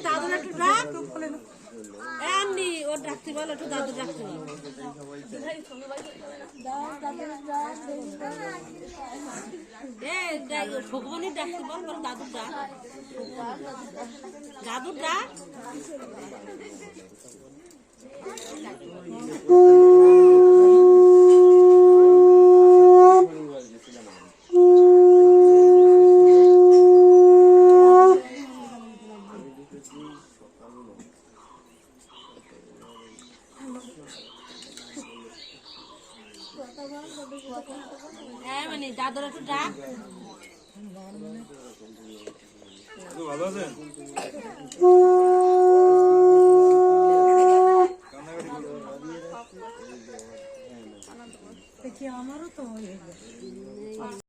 দাদুর একটু ডাক এমনি ওর ডাকতে বল একটু দাদুর ডাকতে বল ভগবানের ডাকতে বল বল দাদুর ডাক দাদুর ডাক হ্যাঁ মানে দাদুর একটু ডাক ভালো আছেন দেখি আমারও তো হয়ে গেছে